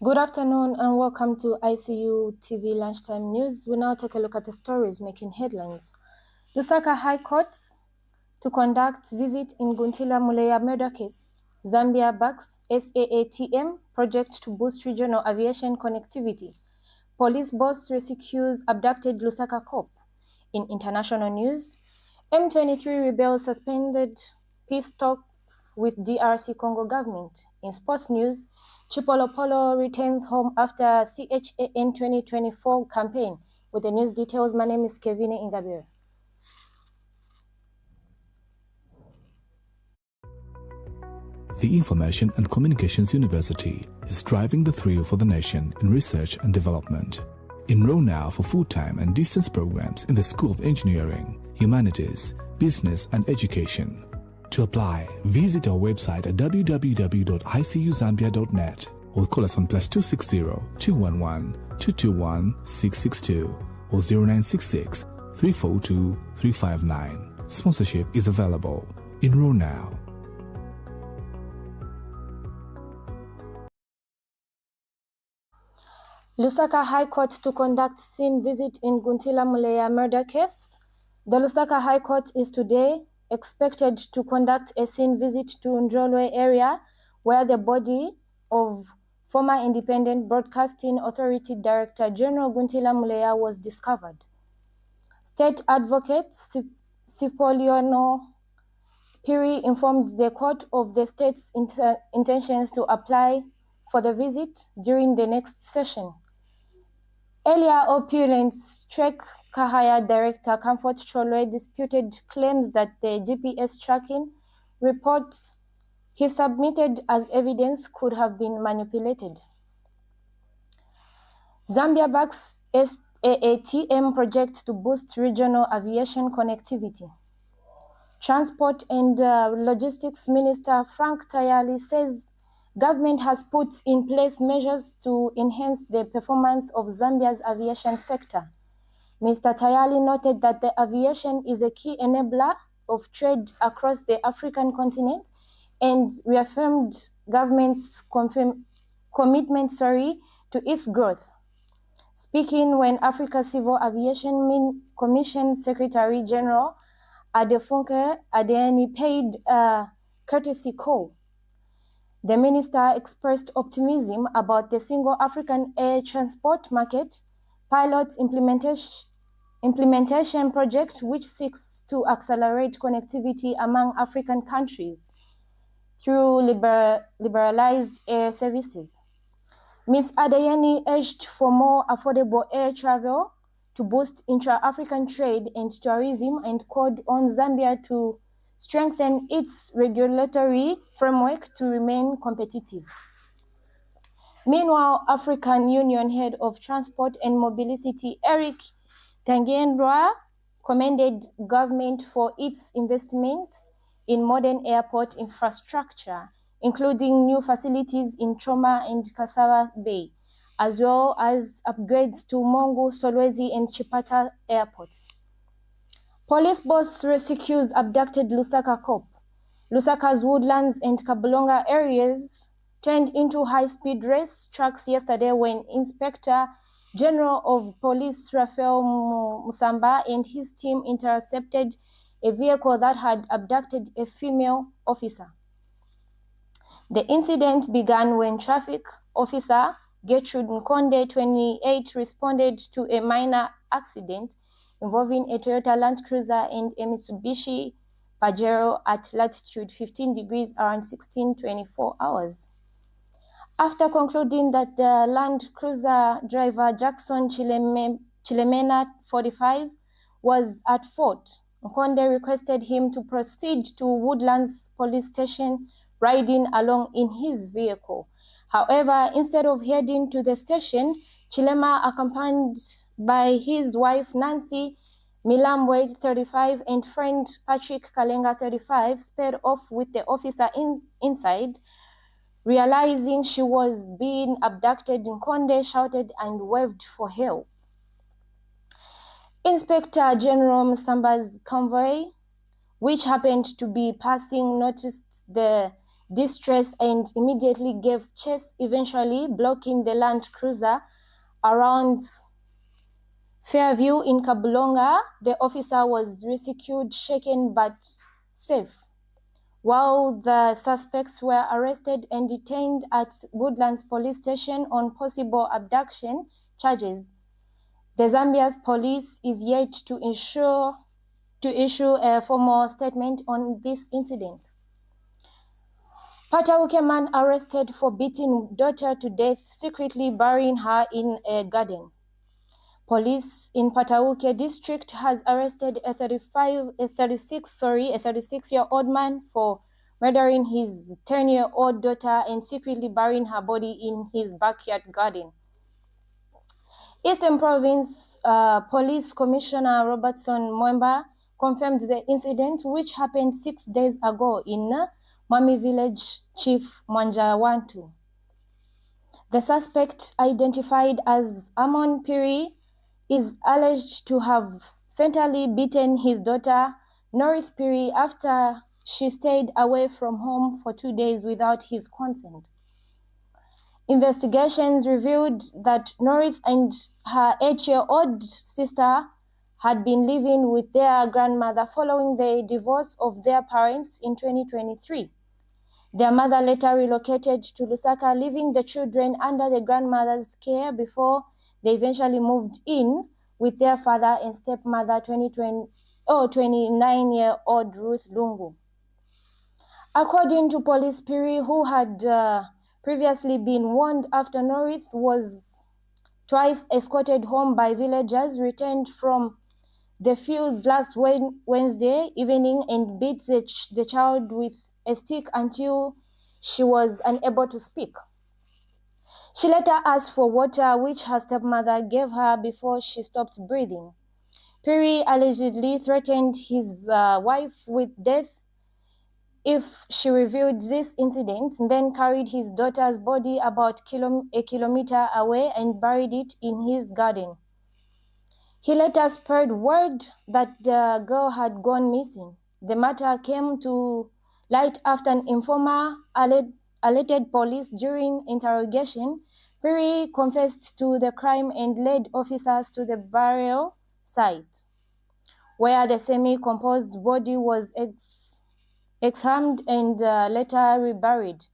Good afternoon and welcome to Icu Tv Lunchtime News. We now take a look at the stories making headlines. Lusaka High Court to conduct visit in Guntila Muleya murder case. Zambia backs Saatm project to boost regional aviation connectivity. Police boss rescues abducted Lusaka cop. In international news, M23 rebels suspended peace talks with DRC Congo government. In sports news, Chipolopolo returns home after CHAN 2024 campaign. With the news details, my name is Kevin Ingabire. The Information and Communications University is driving the thrill for the nation in research and development. Enroll now for full-time and distance programs in the School of Engineering, Humanities, Business and Education. To apply, visit our website at www.icuzambia.net or call us on +260 211 221 662 or 0966 342 359. Sponsorship is available. Enroll now. Lusaka High Court to conduct scene visit in Guntila Muleya murder case. The Lusaka High Court is today expected to conduct a scene visit to Njolwe area where the body of former Independent Broadcasting Authority Director General Guntila Muleya was discovered. State Advocate Cipollino Piri informed the court of the state's intentions to apply for the visit during the next session. Earlier, Opulence Trek Kahaya Director Comfort Cholwe disputed claims that the GPS tracking reports he submitted as evidence could have been manipulated. Zambia backs Saatm project to boost regional aviation connectivity. Transport and Logistics Minister Frank Tayali says government has put in place measures to enhance the performance of Zambia's aviation sector. Mr. Tayali noted that the aviation is a key enabler of trade across the African continent and reaffirmed government's commitment to its growth. Speaking when Africa Civil Aviation Commission Secretary General Adefunke Adeyemi paid a courtesy call, the minister expressed optimism about the single African air transport market pilot implementation project, which seeks to accelerate connectivity among African countries through liberalized air services. Ms. Adeyemi urged for more affordable air travel to boost intra-African trade and tourism and called on Zambia to strengthen its regulatory framework to remain competitive. Meanwhile, African Union Head of Transport and Mobility Eric Tangendwa commended government for its investment in modern airport infrastructure, including new facilities in Choma and Kasawa Bay, as well as upgrades to Mongo, Solwezi and Chipata airports. Police boss rescues abducted Lusaka cop. Lusaka's Woodlands and Kabulonga areas turned into high-speed race tracks yesterday when Inspector General of Police Raphael Musamba and his team intercepted a vehicle that had abducted a female officer. The incident began when traffic officer Gertrude Nkonde, 28, responded to a minor accident involving a Toyota Land Cruiser and a Mitsubishi Pajero at latitude 15 degrees around 16:24 hours. After concluding that the Land Cruiser driver Jackson Chilemena, 45, was at fault, Nkonde requested him to proceed to Woodlands Police Station riding along in his vehicle. However, instead of heading to the station, Chilema, accompanied by his wife Nancy Milambwe, 35, and friend Patrick Kalenga, 35, sped off with the officer inside. Realizing she was being abducted, Nkonde shouted and waved for help. Inspector General Musamba's convoy, which happened to be passing, noticed the distress and immediately gave chase, eventually blocking the Land Cruiser around Fairview in Kabulonga. The officer was rescued, shaken but safe, while the suspects were arrested and detained at Woodlands Police Station on possible abduction charges. The Zambia's police is yet to issue a formal statement on this incident. Patauke man arrested for beating daughter to death, secretly burying her in a garden. Police in Patauke district has arrested a 36-year-old man for murdering his 10-year-old daughter and secretly burying her body in his backyard garden. Eastern Province Police Commissioner Robertson Mwemba confirmed the incident, which happened 6 days ago in Mami Village, Chief Mwanjawantu. The suspect, identified as Amon Piri, is alleged to have fatally beaten his daughter, Norith Piri, after she stayed away from home for 2 days without his consent. Investigations revealed that Norith and her 8-year-old sister had been living with their grandmother following the divorce of their parents in 2023. Their mother later relocated to Lusaka, leaving the children under the grandmother's care before they eventually moved in with their father and stepmother, 29-year-old Ruth Lungu. According to police, Piri, who had previously been warned after Norith was twice escorted home by villagers, returned from the fields last Wednesday evening and beat the child with a stick until she was unable to speak. She later asked for water, which her stepmother gave her before she stopped breathing. Piri allegedly threatened his wife with death if she revealed this incident, then carried his daughter's body about a kilometer away and buried it in his garden. He later spread word that the girl had gone missing. The matter came to light after an informer alerted police. During interrogation, Piri confessed to the crime and led officers to the burial site, where the semi-composed body was exhumed and later reburied.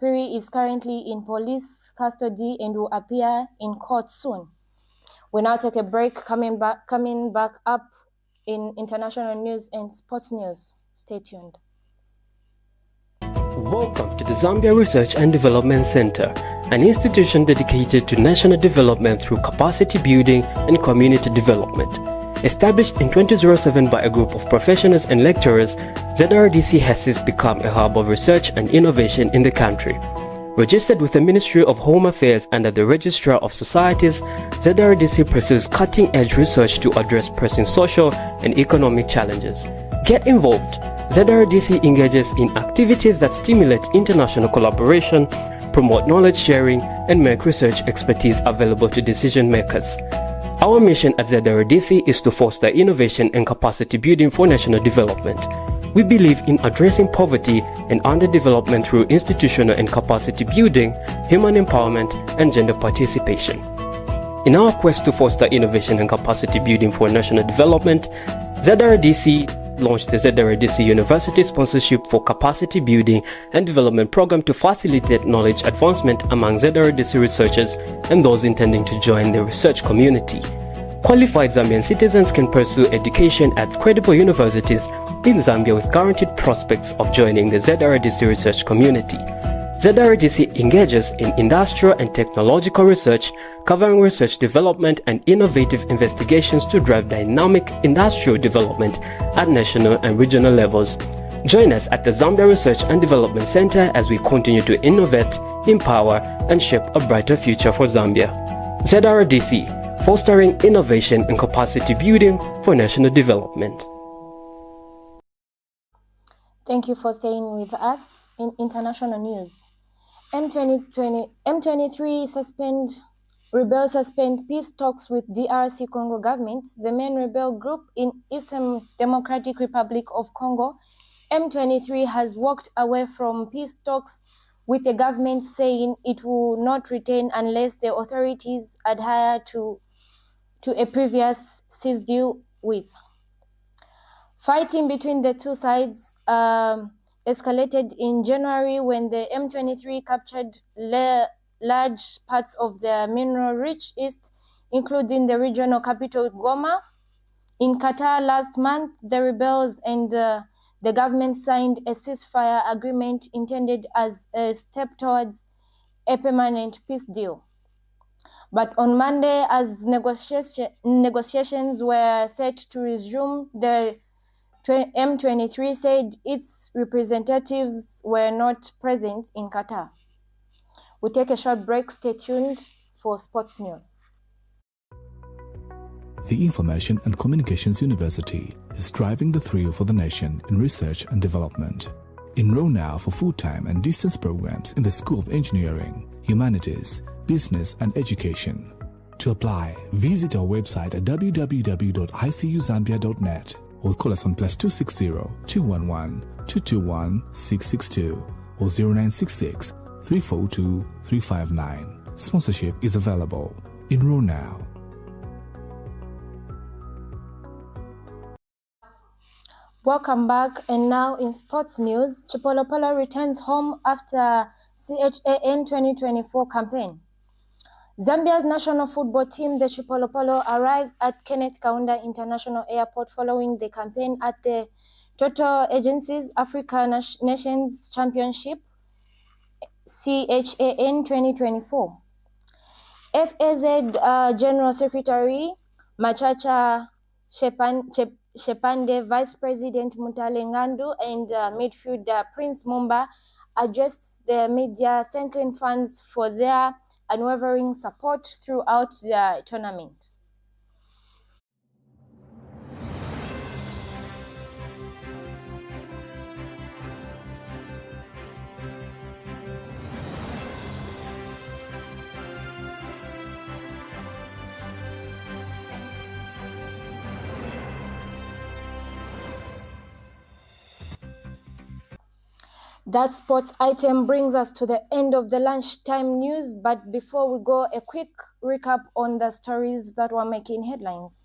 Piri is currently in police custody and will appear in court soon. We now take a break, coming back up in international news and sports news. Stay tuned. Welcome to the Zambia Research and Development Center, an institution dedicated to national development through capacity building and community development. Established in 2007 by a group of professionals and lecturers, ZRDC has since become a hub of research and innovation in the country. Registered with the Ministry of Home Affairs under the Registrar of Societies, ZRDC pursues cutting-edge research to address pressing social and economic challenges. Get involved. ZRDC engages in activities that stimulate international collaboration, promote knowledge sharing, and make research expertise available to decision makers. Our mission at ZRDC is to foster innovation and capacity building for national development. We believe in addressing poverty and underdevelopment through institutional and capacity building, human empowerment, and gender participation. In our quest to foster innovation and capacity building for national development, ZRDC launched the ZRDC University Sponsorship for Capacity Building and Development Program to facilitate knowledge advancement among ZRDC researchers and those intending to join the research community. Qualified Zambian citizens can pursue education at credible universities in Zambia with guaranteed prospects of joining the ZRDC research community. ZRDC engages in industrial and technological research, covering research development and innovative investigations to drive dynamic industrial development at national and regional levels. Join us at the Zambia Research and Development Center as we continue to innovate, empower, and shape a brighter future for Zambia. ZRDC, fostering innovation and capacity building for national development. Thank you for staying with us in international news. M23 rebels suspend peace talks with DRC Congo government. The main rebel group in Eastern Democratic Republic of Congo, M23 has walked away from peace talks, with the government saying it will not return unless the authorities adhere to a previous cease deal with. Fighting between the two sides escalated in January when the M23 captured large parts of the mineral-rich east, including the regional capital Goma. In Qatar last month, the rebels and the government signed a ceasefire agreement intended as a step towards a permanent peace deal. But on Monday, as negotiations were set to resume, the M23 said its representatives were not present in Qatar. We'll take a short break. Stay tuned for sports news. The Information and Communications University is driving the thrill for the nation in research and development. Enroll now for full-time and distance programs in the School of Engineering, Humanities, Business and Education. To apply, visit our website at www.icuzambia.net or call us on +260 211 221 662 or 0966 342 359. Sponsorship is available. Enroll now. Welcome back, and now in sports news, Chipolopolo returns home after CHAN 2024 campaign. Zambia's national football team, the Chipolopolo, arrives at Kenneth Kaunda International Airport following the campaign at the Total Agencies Africa Nations Championship, CHAN 2024. FAZ General Secretary Machacha Shepande, Vice President Mutale Ngandu, and midfielder Prince Mumba addressed the media, thanking fans for their unwavering support throughout the tournament. That sports item brings us to the end of the lunchtime news, but before we go, a quick recap on the stories that were making headlines.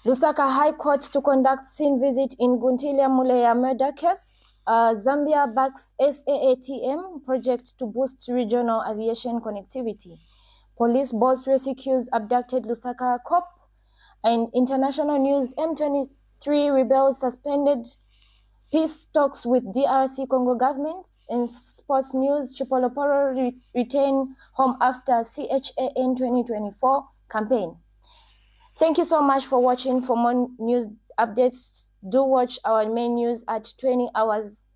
Lusaka High Court to conduct scene visit in Guntila Muleya murder case. Zambia backs Saatm project to boost regional aviation connectivity. Police boss rescues abducted Lusaka cop. And international news, M23 rebels suspended peace talks with DRC Congo governments. In sports news, Chipolopolo return home after CHAN 2024 campaign. Thank you so much for watching. For more news updates, do watch our main news at 20 hours